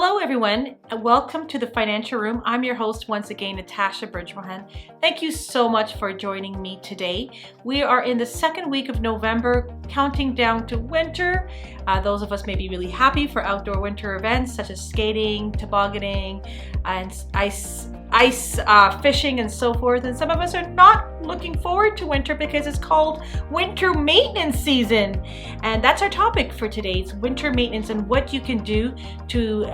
Hello everyone, and welcome to the Financial Room. I'm your host once again, Natasha Bridgmohan. Thank you so much for joining me today. We are in the second week of November, counting down to winter. Those of us may be really happy for outdoor winter events such as skating, tobogganing, and ice fishing and so forth. And some of us are not looking forward to winter because it's called winter maintenance season. And that's our topic for today's winter maintenance and what you can do to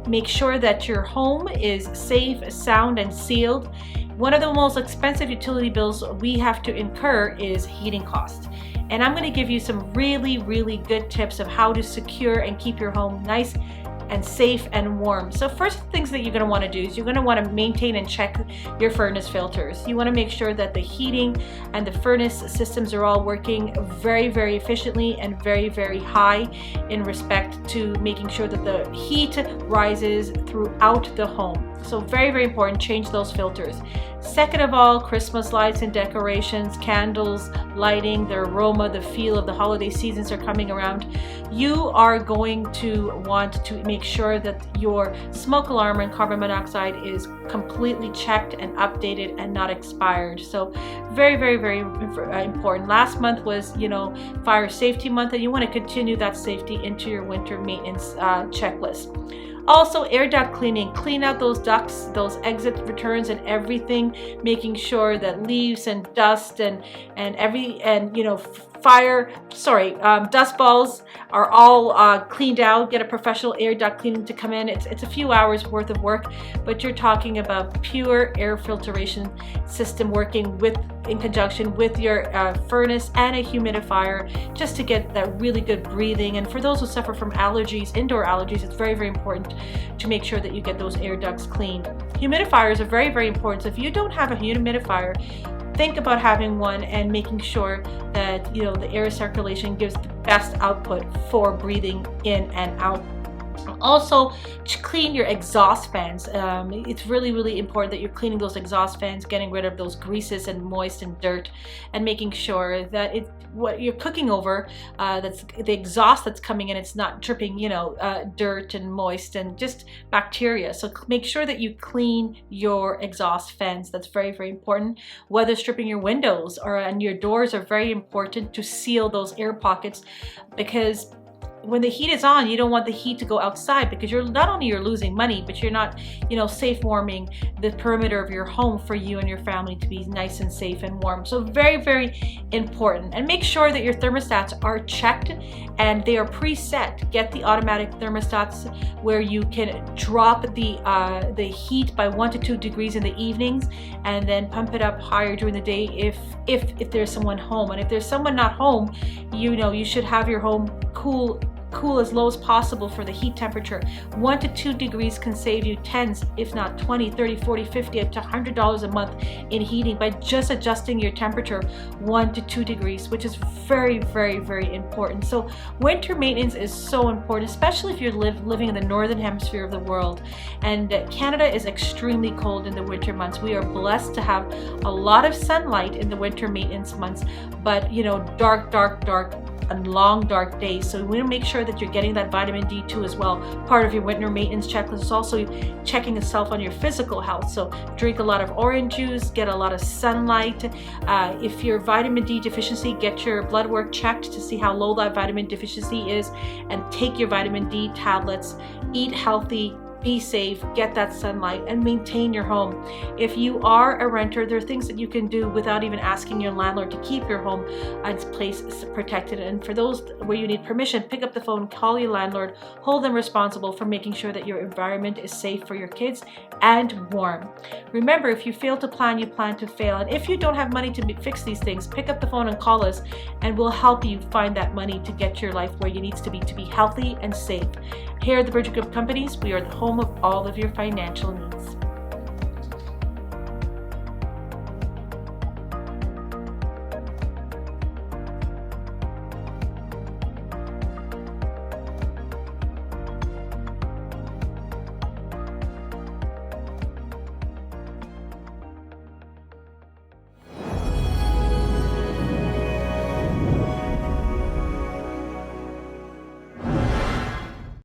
make sure that your home is safe, sound, and sealed. One of the most expensive utility bills we have to incur is heating costs. And I'm going to give you some really good tips of how to secure and keep your home nice and safe and warm. So first things that you're going to want to do is you're going to want to maintain and check your furnace filters. You want to make sure that the heating and the furnace systems are all working very efficiently and very high in respect to making sure that the heat rises throughout the home. So very important, change those filters. Second of all, Christmas lights and decorations, candles, lighting, the aroma, the feel of the holiday seasons are coming around. You are going to want to make sure that your smoke alarm and carbon monoxide is completely checked and updated and not expired. So very important. Last month was, fire safety month, and you want to continue that safety into your winter maintenance checklist. Also, air duct cleaning. Clean out those ducts, those exit returns and everything, making sure that leaves and dust and dust balls are all cleaned out. Get a professional air duct cleaning to come in. It's a few hours worth of work, but you're talking about pure air filtration system working in conjunction with your furnace and a humidifier, just to get that really good breathing. And for those who suffer from allergies, indoor allergies, it's very important to make sure that you get those air ducts cleaned. Humidifiers are very important. So if you don't have a humidifier, think about having one and making sure that the air circulation gives the best output for breathing in and out. Also, clean your exhaust fans. It's really important that you're cleaning those exhaust fans, getting rid of those greases and moist and dirt, and making sure that what you're cooking over, that's the exhaust that's coming in, it's not dripping dirt and moist and just bacteria. So make sure that you clean your exhaust fans. That's very important. Weather stripping your windows and your doors are very important to seal those air pockets, because when the heat is on, you don't want the heat to go outside, because you're losing money, but you're not safe warming the perimeter of your home for you and your family to be nice and safe and warm. So very important. And make sure that your thermostats are checked and they are preset. Get the automatic thermostats where you can drop the heat by 1 to 2 degrees in the evenings and then pump it up higher during the day if there's someone home. And if there's someone not home, you should have your home cool as low as possible for the heat temperature. 1 to 2 degrees can save you tens, if not 20, 30, 40, 50, up to $100 a month in heating by just adjusting your temperature 1 to 2 degrees, which is very important. So winter maintenance is so important, especially if you're living in the northern hemisphere of the world. And Canada is extremely cold in the winter months. We are blessed to have a lot of sunlight in the winter maintenance months, but dark and long dark days. So we want to make sure that you're getting that vitamin D2 as well. Part of your winter maintenance checklist is also checking yourself on your physical health. So drink a lot of orange juice, get a lot of sunlight. If your vitamin D deficiency, get your blood work checked to see how low that vitamin deficiency is, and take your vitamin D tablets. Eat healthy, be safe, get that sunlight, and maintain your home. If you are a renter, there are things that you can do without even asking your landlord to keep your home and place protected. And for those where you need permission, pick up the phone, call your landlord, hold them responsible for making sure that your environment is safe for your kids and warm. Remember, if you fail to plan, you plan to fail. And if you don't have money to fix these things, pick up the phone and call us, and we'll help you find that money to get your life where you need to be healthy and safe. Here at the BridgGroup companies, we are the home of all of your financial needs.